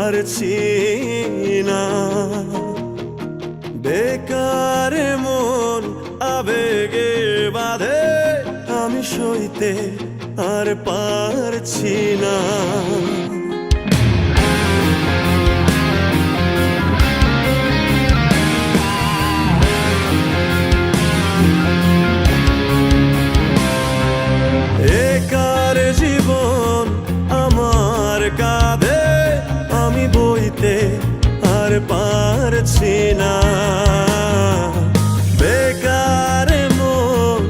পারছি না। বেকার মন আবেগে বাঁধে, আমি সইতে আর পারছি না। একার জীবন আমার কাঁধে, আমি বইতে আর পারছি না। বেকার মন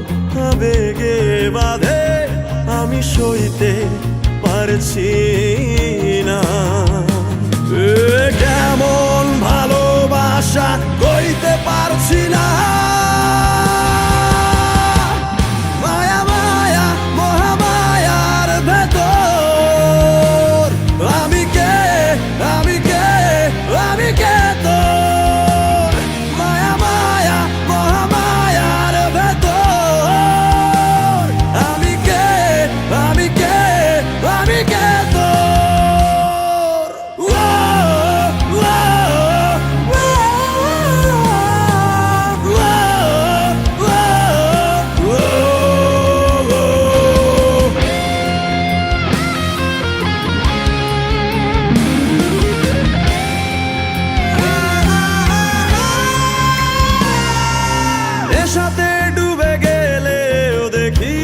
আবেগে বাঁধে, আমি সইতে পারছি না। কেমন ভালোবাসা কইতে পারছি না। সাথে ডুবে গেলেও দেখি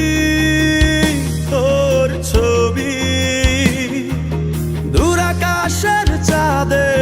তোর ছবি, দূর আকাশের চাঁদে